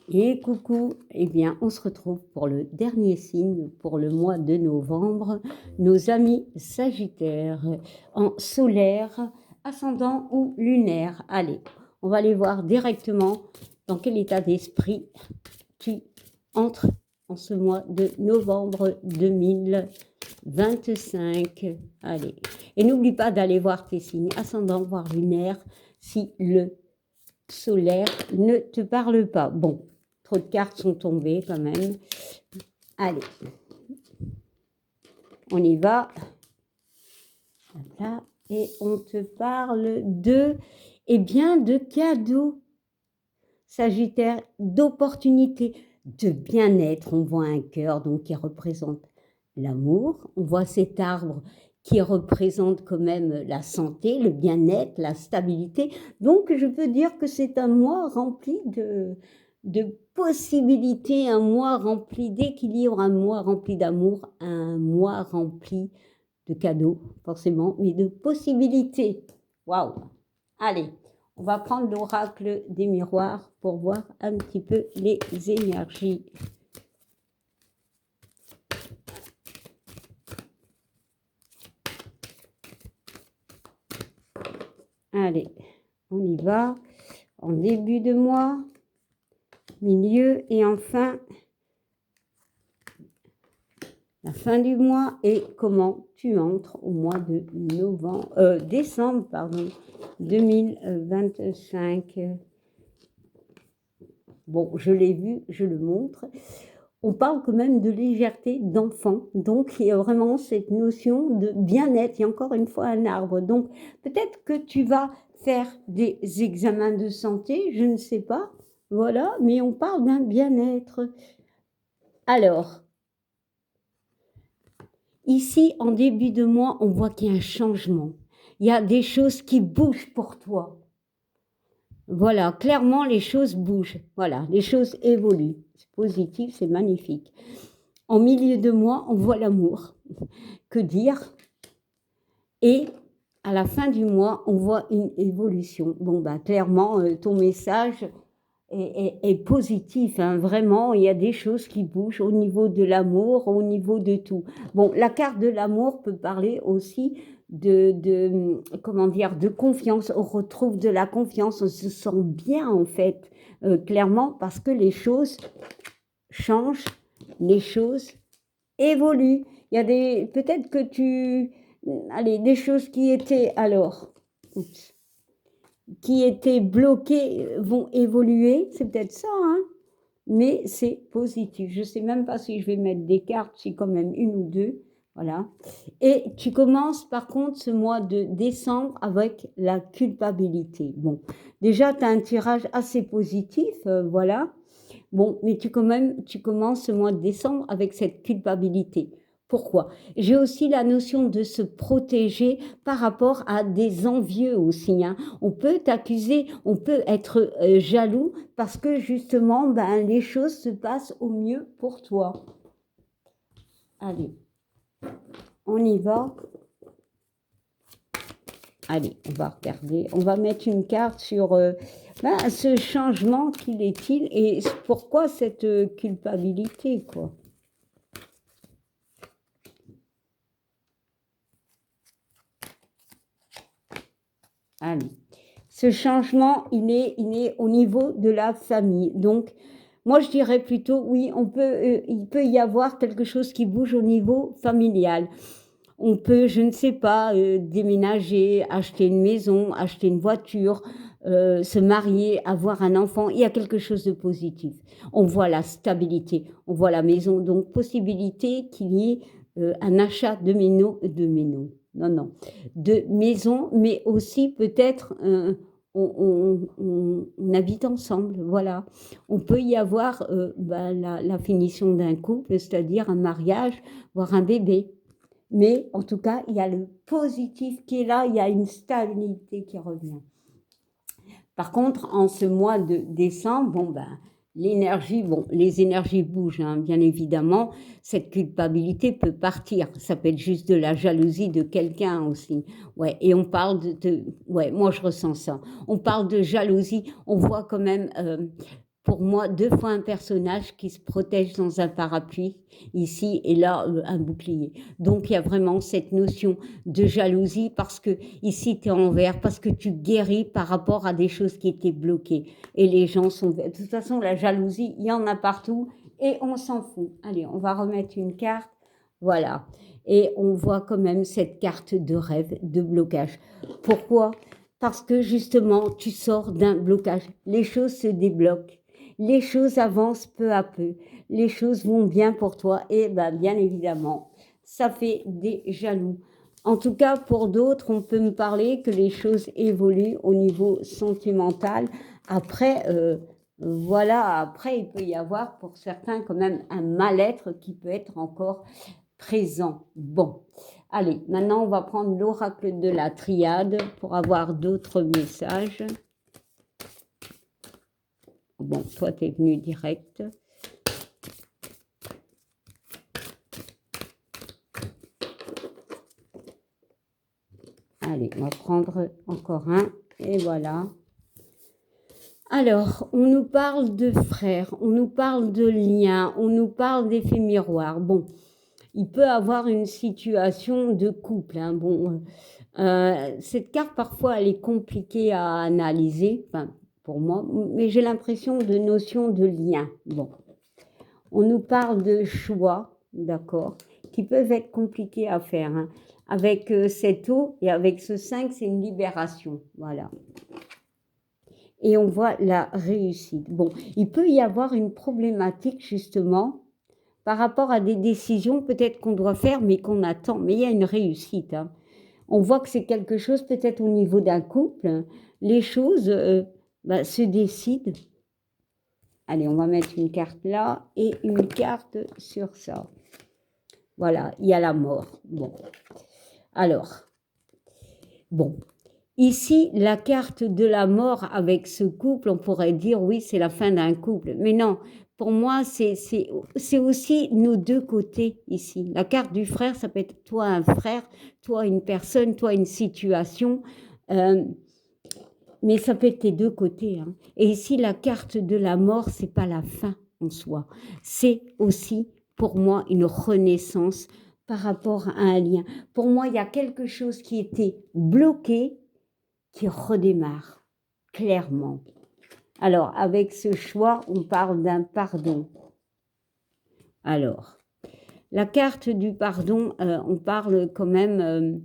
Et coucou, eh bien, on se retrouve pour le dernier signe pour le mois de novembre, nos amis Sagittaires, en solaire, ascendant ou lunaire. Allez, on va aller voir directement dans quel état d'esprit tu entres en ce mois de novembre 2025. Allez, et n'oublie pas d'aller voir tes signes ascendant, voire lunaire, si le solaire ne te parle pas. Bon, trop de cartes sont tombées quand même. Allez, on y va. Là, et on te parle de, eh bien, de cadeaux, Sagittaire, d'opportunités, de bien-être. On voit un cœur donc qui représente l'amour. On voit cet arbre qui représente quand même la santé, le bien-être, la stabilité. Donc, je peux dire que c'est un mois rempli de possibilités, un mois rempli d'équilibre, un mois rempli d'amour, un mois rempli de cadeaux, forcément, mais de possibilités. Waouh! Allez, on va prendre l'oracle des miroirs pour voir un petit peu les énergies. Allez, on y va. En début de mois, milieu et enfin la fin du mois et comment tu entres au mois de décembre 2025. Bon, je l'ai vu, je le montre. On parle quand même de légèreté d'enfant, donc il y a vraiment cette notion de bien-être. Il y a encore une fois un arbre, donc peut-être que tu vas faire des examens de santé, je ne sais pas, voilà, mais on parle d'un bien-être. Alors, ici, en début de mois, on voit qu'il y a un changement. Il y a des choses qui bougent pour toi. Voilà, clairement, les choses bougent. Voilà, les choses évoluent. C'est positif, c'est magnifique. En milieu de mois, on voit l'amour. Que dire? Et à la fin du mois, on voit une évolution. Bon, ben, clairement, ton message est positif. Hein, vraiment, il y a des choses qui bougent au niveau de l'amour, au niveau de tout. Bon, la carte de l'amour peut parler aussi comment dire, de confiance. On retrouve de la confiance, on se sent bien en fait, clairement, parce que les choses changent, les choses évoluent. Il y a peut-être que allez, des choses qui étaient qui étaient bloquées vont évoluer, c'est peut-être ça, hein, mais c'est positif. Je ne sais même pas si je vais mettre des cartes, si quand même une ou deux, voilà. Et tu commences par contre ce mois de décembre avec la culpabilité. Bon, déjà, tu as un tirage assez positif, voilà. Bon, mais tu commences ce mois de décembre avec cette culpabilité. Pourquoi? J'ai aussi la notion de se protéger par rapport à des envieux aussi. Hein. On peut t'accuser, on peut être jaloux parce que justement, ben, les choses se passent au mieux pour toi. Allez, on y va. Allez, on va regarder. On va mettre une carte sur ben, ce changement, qu'il est-il et pourquoi cette culpabilité, quoi. Allez. Ce changement, il est au niveau de la famille. Donc, moi, je dirais plutôt, oui, il peut y avoir quelque chose qui bouge au niveau familial. On peut, je ne sais pas, déménager, acheter une maison, acheter une voiture, se marier, avoir un enfant. Il y a quelque chose de positif. On voit la stabilité, on voit la maison. Donc, possibilité qu'il y ait un achat de maison, mais aussi peut-être on habite ensemble, voilà. On peut y avoir la finition d'un couple, c'est-à-dire un mariage, voire un bébé. Mais en tout cas, il y a le positif qui est là, il y a une stabilité qui revient. Par contre, en ce mois de décembre, bon ben, les énergies bougent, hein, bien évidemment. Cette culpabilité peut partir. Ça peut être juste de la jalousie de quelqu'un aussi. Ouais, et on parle ouais, moi je ressens ça. On parle de jalousie. On voit quand même pour moi 2 fois un personnage qui se protège dans un parapluie, ici, et là, un bouclier. Donc, il y a vraiment cette notion de jalousie parce que ici, tu es en vert, parce que tu guéris par rapport à des choses qui étaient bloquées. Et les gens sont... De toute façon, la jalousie, il y en a partout et on s'en fout. Allez, on va remettre une carte. Voilà. Et on voit quand même cette carte de rêve, de blocage. Pourquoi? Parce que justement, tu sors d'un blocage. Les choses se débloquent. Les choses avancent peu à peu. Les choses vont bien pour toi. Et ben, bien évidemment, ça fait des jaloux. En tout cas, pour d'autres, on peut me parler que les choses évoluent au niveau sentimental. Après, voilà, après, il peut y avoir pour certains quand même un mal-être qui peut être encore présent. Bon, allez, maintenant on va prendre l'oracle de la triade pour avoir d'autres messages. Bon, toi, tu es venu direct. Allez, on va prendre encore un. Et voilà. Alors, on nous parle de frères, on nous parle de liens, on nous parle d'effets miroirs. Bon, il peut avoir une situation de couple. Hein. Bon, cette carte, parfois, elle est compliquée à analyser, enfin, pour moi, mais j'ai l'impression de notion de lien. Bon, on nous parle de choix, d'accord, qui peuvent être compliqués à faire. Hein. Avec cette eau et avec ce 5, c'est une libération. Voilà. Et on voit la réussite. Bon, il peut y avoir une problématique, justement, par rapport à des décisions peut-être qu'on doit faire, mais qu'on attend. Mais il y a une réussite. Hein. On voit que c'est quelque chose peut-être au niveau d'un couple. Hein. Les choses se décident. Allez, on va mettre une carte là et une carte sur ça. Voilà, il y a la mort. Bon. Alors, bon. Ici, la carte de la mort avec ce couple, on pourrait dire, oui, c'est la fin d'un couple. Mais non, pour moi, c'est aussi nos deux côtés ici. La carte du frère, ça peut être toi un frère, toi une personne, toi une situation. Mais ça peut être tes deux côtés. Hein. Et ici, la carte de la mort, c'est pas la fin en soi. C'est aussi, pour moi, une renaissance par rapport à un lien. Pour moi, il y a quelque chose qui était bloqué, qui redémarre, clairement. Alors, avec ce choix, on parle d'un pardon. Alors, la carte du pardon, on parle quand même...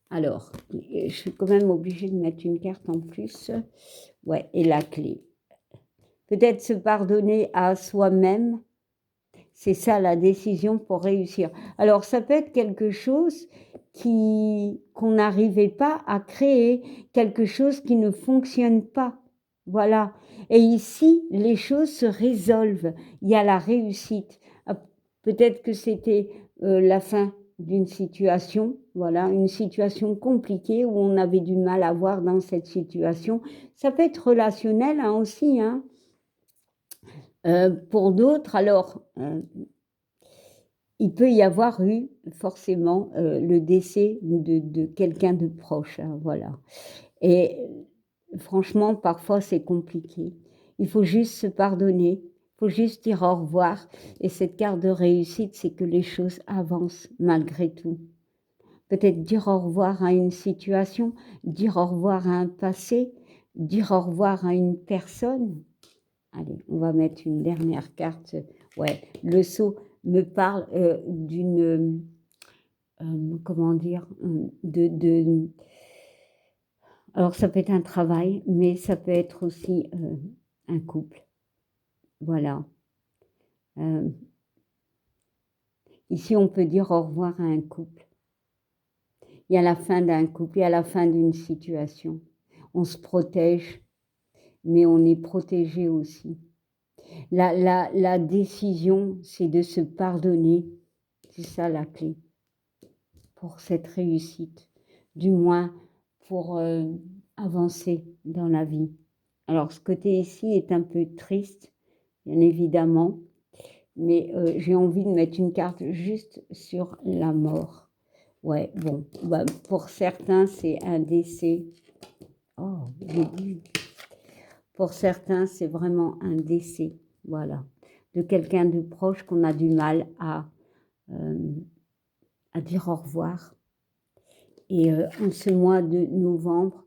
alors, je suis quand même obligée de mettre une carte en plus. Ouais, et la clé. Peut-être se pardonner à soi-même, c'est ça la décision pour réussir. Alors, ça peut être quelque chose qu'on n'arrivait pas à créer, quelque chose qui ne fonctionne pas. Voilà. Et ici, les choses se résolvent. Il y a la réussite. Peut-être que c'était la fin d'une situation, voilà, une situation compliquée où on avait du mal à voir dans cette situation. Ça peut être relationnel hein, aussi, hein. Pour d'autres, alors, il peut y avoir eu forcément le décès de quelqu'un de proche, hein, voilà. Et franchement, parfois, c'est compliqué. Il faut juste se pardonner, il faut juste dire au revoir. Et cette carte de réussite, c'est que les choses avancent malgré tout. Peut-être dire au revoir à une situation, dire au revoir à un passé, dire au revoir à une personne. Allez, on va mettre une dernière carte. Ouais, le sceau me parle d'une... comment dire alors, ça peut être un travail, mais ça peut être aussi un couple. Voilà. Ici, on peut dire au revoir à un couple. Il y a la fin d'un couple, il y a la fin d'une situation. On se protège, mais on est protégé aussi. La décision, c'est de se pardonner. C'est ça la clé pour cette réussite. Du moins, pour avancer dans la vie. Alors, ce côté ici est un peu triste, bien évidemment, mais j'ai envie de mettre une carte juste sur la mort. Ouais, bon, bah, pour certains, c'est un décès. Oh, j'ai dit. Pour certains, c'est vraiment un décès, voilà, de quelqu'un de proche qu'on a du mal à dire au revoir. Et en ce mois de novembre,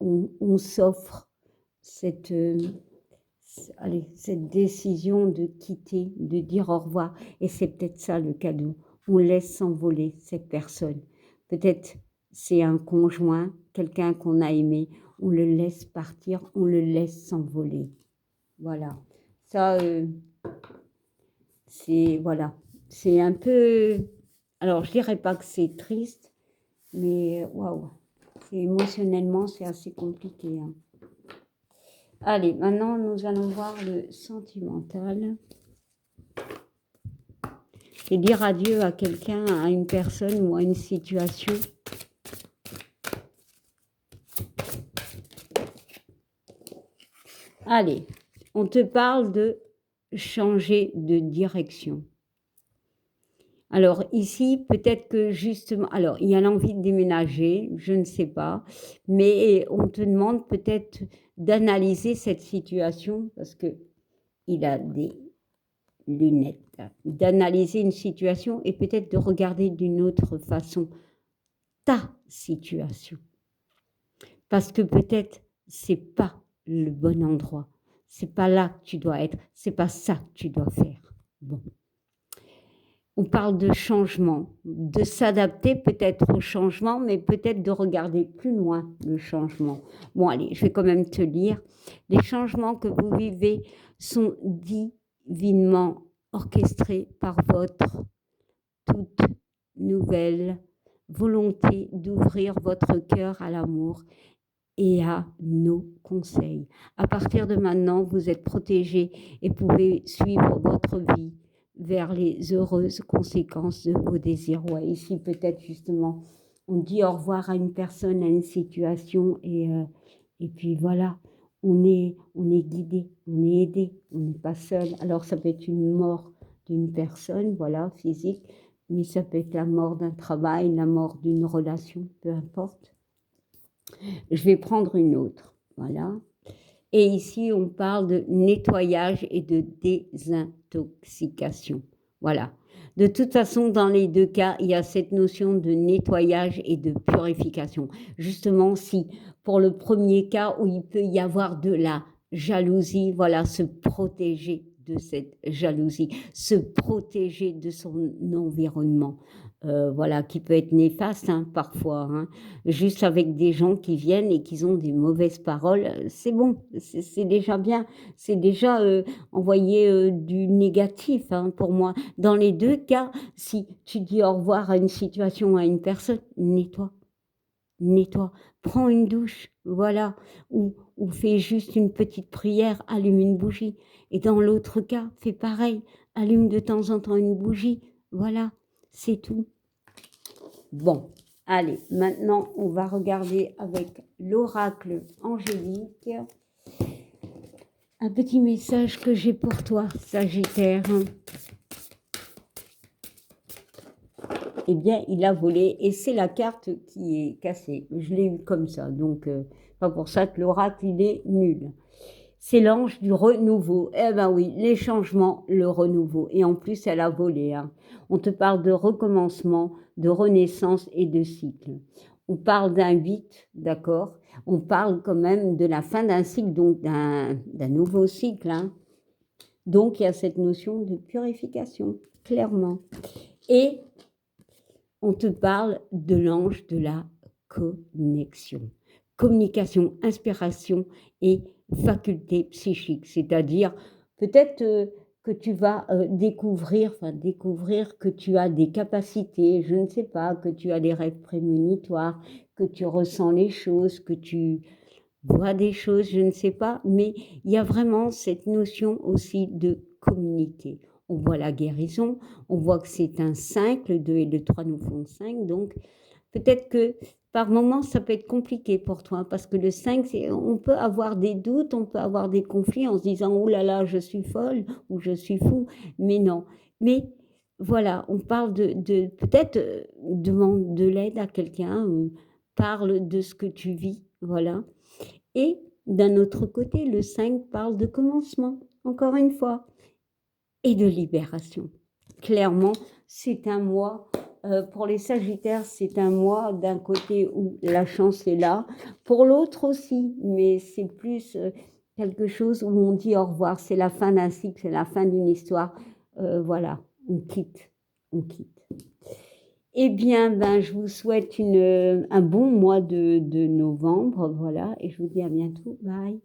on s'offre cette décision de quitter, de dire au revoir. Et c'est peut-être ça le cadeau. On laisse s'envoler cette personne. Peut-être c'est un conjoint, quelqu'un qu'on a aimé. On le laisse partir, on le laisse s'envoler. Voilà. Ça, voilà. C'est un peu... Alors, je dirais pas que c'est triste, mais waouh. Émotionnellement, c'est assez compliqué. Hein. Allez, maintenant, nous allons voir le sentimental. Et dire adieu à quelqu'un, à une personne ou à une situation. Allez, on te parle de changer de direction. Alors ici, peut-être que justement, alors il y a l'envie de déménager, je ne sais pas, mais on te demande peut-être d'analyser cette situation parce que il a des lunettes, d'analyser une situation et peut-être de regarder d'une autre façon ta situation. Parce que peut-être c'est pas le bon endroit, c'est pas là que tu dois être, c'est pas ça que tu dois faire. Bon. On parle de changement, de s'adapter peut-être au changement, mais peut-être de regarder plus loin le changement. Bon, allez, je vais quand même te lire. Les changements que vous vivez sont divinement orchestrés par votre toute nouvelle volonté d'ouvrir votre cœur à l'amour et à nos conseils. À partir de maintenant, vous êtes protégés et pouvez suivre votre vie vers les heureuses conséquences de vos désirs. Ouais, ici, peut-être justement, on dit au revoir à une personne, à une situation, et puis voilà, on est guidé, on est aidé, on n'est pas seul. Alors, ça peut être une mort d'une personne, voilà, physique, mais ça peut être la mort d'un travail, la mort d'une relation, peu importe. Je vais prendre une autre, voilà. Et ici, on parle de nettoyage et de désintoxication. Voilà. De toute façon, dans les deux cas, il y a cette notion de nettoyage et de purification. Justement, si pour le premier cas où il peut y avoir de la jalousie, voilà, se protéger de cette jalousie, se protéger de son environnement. Voilà, qui peut être néfaste hein, parfois. Hein. Juste avec des gens qui viennent et qui ont des mauvaises paroles, c'est bon, c'est déjà bien. C'est déjà envoyer du négatif hein, pour moi. Dans les deux cas, si tu dis au revoir à une situation, à une personne, nettoie. Nettoie, prends une douche, voilà, ou fais juste une petite prière, allume une bougie. Et dans l'autre cas, fais pareil, allume de temps en temps une bougie, voilà, c'est tout. Bon, allez, maintenant on va regarder avec l'oracle angélique un petit message que j'ai pour toi, Sagittaire. Eh bien, il a volé et c'est la carte qui est cassée. Je l'ai eu comme ça, donc pas pour ça que l'oracle, il est nul. C'est l'ange du renouveau. Eh ben oui, les changements, le renouveau. Et en plus, elle a volé. Hein. On te parle de recommencement, de renaissance et de cycle. On parle d'un 8, d'accord. On parle quand même de la fin d'un cycle, donc d'un nouveau cycle. Hein. Donc, il y a cette notion de purification, clairement. Et on te parle de l'ange de la connexion. Communication, inspiration et faculté psychique. C'est-à-dire, peut-être que tu vas découvrir que tu as des capacités, je ne sais pas, que tu as des rêves prémonitoires, que tu ressens les choses, que tu vois des choses, je ne sais pas, mais il y a vraiment cette notion aussi de communiquer. On voit la guérison, on voit que c'est un 5, le 2 et le 3 nous font 5, donc peut-être que par moments ça peut être compliqué pour toi, parce que le 5, on peut avoir des doutes, on peut avoir des conflits en se disant « Oh là là, je suis folle » ou « Je suis fou », mais non. Mais voilà, on parle de peut-être demande de l'aide à quelqu'un, ou parle de ce que tu vis, voilà. Et D'un autre côté, le 5 parle de commencement, encore une fois, et de libération. Clairement, c'est un mois, pour les Sagittaires, c'est un mois d'un côté où la chance est là, pour l'autre aussi, mais c'est plus quelque chose où on dit au revoir, c'est la fin d'un cycle, c'est la fin d'une histoire, voilà, on quitte, on quitte. Eh bien, ben, je vous souhaite un bon mois de novembre, voilà, et je vous dis à bientôt, bye.